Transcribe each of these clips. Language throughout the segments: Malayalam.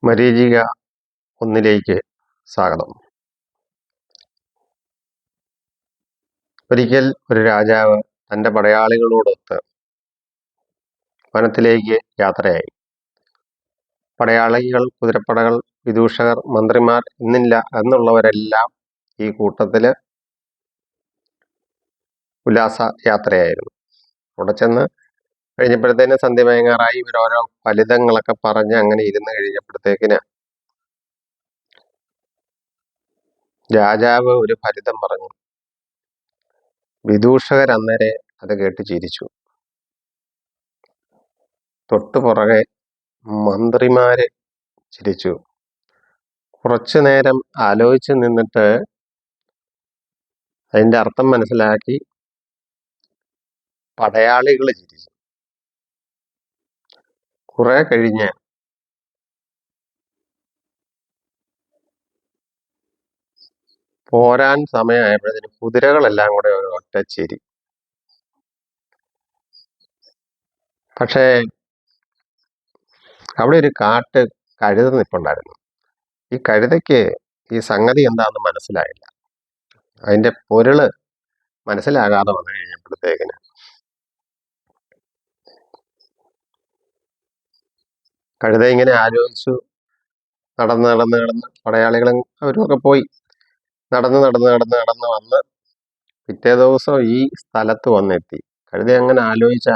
മരീചിക ഒന്നിലേക്ക് സ്വാഗതം. ഒരിക്കൽ ഒരു രാജാവ് തൻ്റെ പടയാളികളോടൊത്ത് വനത്തിലേക്ക് യാത്രയായി. പടയാളികൾ, കുതിരപ്പടകൾ, വിദൂഷകർ, മന്ത്രിമാർ എന്നുള്ളവരെല്ലാം ഈ കൂട്ടത്തില് ഉല്ലാസ യാത്രയായിരുന്നു. അവിടെ ചെന്ന് കഴിഞ്ഞപ്പോഴത്തേന് സന്ധ്യ മയങ്ങാറായി. ഇവരോരോ ഫലിതങ്ങളൊക്കെ പറഞ്ഞ് അങ്ങനെ ഇരുന്ന് കഴിഞ്ഞപ്പോഴത്തേക്കിന് രാജാവ് ഒരു ഫലിതം പറഞ്ഞു. വിദൂഷകർ അന്നേരെ അത് കേട്ട് ചിരിച്ചു. തൊട്ടു പുറകെ മന്ത്രിമാര് ചിരിച്ചു. കുറച്ചു നേരം ആലോചിച്ച് നിന്നിട്ട് അതിന്റെ അർത്ഥം മനസ്സിലാക്കി പടയാളികൾ ചിരിച്ചു. കുറെ കഴിഞ്ഞ് പോരാൻ സമയമായപ്പോഴത്തേന് കുതിരകളെല്ലാം കൂടെ ഒരു ഒറ്റ ചിരി. പക്ഷേ അവിടെ ഒരു കാട്ട് കഴുത നിൽപ്പുണ്ടായിരുന്നു. ഈ കഴുതയ്ക്ക് ഈ സംഗതി എന്താണെന്ന് മനസ്സിലായില്ല. അതിന്റെ പൊരുള് മനസ്സിലാകാതെ വന്നു കഴിഞ്ഞപ്പോഴത്തേക്കിന് കഴുത ഇങ്ങനെ ആലോചിച്ചു. നടന്ന് പടയാളികളും അവരുമൊക്കെ പോയി. നടന്ന് വന്ന് പിറ്റേ ദിവസം ഈ സ്ഥലത്ത് വന്നെത്തി. കഴുത അങ്ങനെ ആലോചിച്ചു.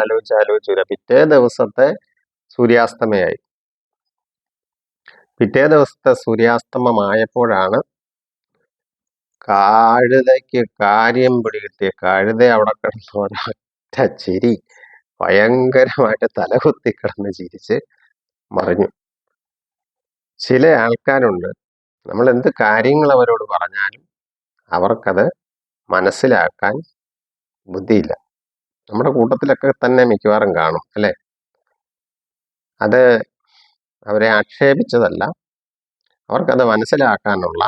പിറ്റേ ദിവസത്തെ സൂര്യാസ്തമയായി. പിറ്റേ ദിവസത്തെ സൂര്യാസ്തമയമായപ്പോഴാണ് കഴുതയ്ക്ക് കാര്യം പിടികിട്ടിയ. കഴുത അവിടെ കിടന്ന് ഒരൊറ്റ ചിരി, ഭയങ്കരമായിട്ട് തലകുത്തി കിടന്ന് ചിരിച്ച് മറിഞ്ഞു. ചില ആൾക്കാരുണ്ട്, നമ്മൾ എന്ത് കാര്യങ്ങൾ അവരോട് പറഞ്ഞാലും അവർക്കത് മനസ്സിലാക്കാൻ ബുദ്ധിയില്ല. നമ്മുടെ കൂട്ടത്തിലൊക്കെ തന്നെ മിക്കവാറും കാണും, അല്ലെ? അത് അവരെ ആക്ഷേപിച്ചതല്ല, അവർക്കത് മനസ്സിലാക്കാനുള്ള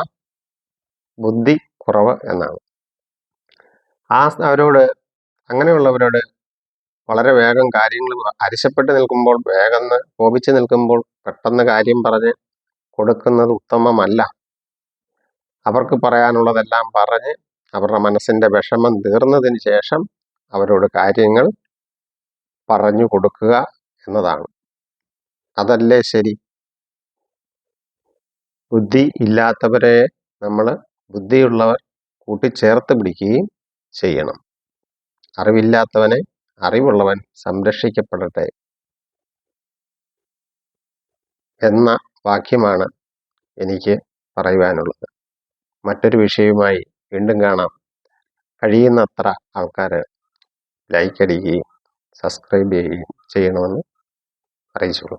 ബുദ്ധി കുറവ് എന്നാണ്. അങ്ങനെയുള്ളവരോട് വളരെ വേഗം കാര്യങ്ങൾ അരിശപ്പെട്ട് നിൽക്കുമ്പോൾ, വേഗം കോപിച്ച് നിൽക്കുമ്പോൾ പെട്ടെന്ന് കാര്യം പറഞ്ഞ് കൊടുക്കുന്നത് ഉത്തമമല്ല. അവർക്ക് പറയാനുള്ളതെല്ലാം പറഞ്ഞ് അവരുടെ മനസ്സിന്റെ വിഷമം തീർന്നതിന് ശേഷം അവരോട് കാര്യങ്ങൾ പറഞ്ഞു കൊടുക്കുക എന്നതാണ്. അതല്ലേ ശരി? ബുദ്ധി ഇല്ലാത്തവരെ നമ്മൾ ബുദ്ധിയുള്ളവർ കൂട്ടിച്ചേർത്ത് പിടിക്കുകയും ചെയ്യണം. അറിവില്ലാത്തവനെ അറിവുള്ളവൻ സംരക്ഷിക്കപ്പെടട്ടെ എന്ന വാക്യമാണ് എനിക്ക് പറയുവാനുള്ളത്. മറ്റൊരു വിഷയവുമായി വീണ്ടും കാണാം. കഴിയുന്നത്ര ആൾക്കാർ ലൈക്ക് അടിക്കുകയും സബ്സ്ക്രൈബ് ചെയ്യുകയും ചെയ്യണമെന്ന് അറിയിച്ചോളൂ.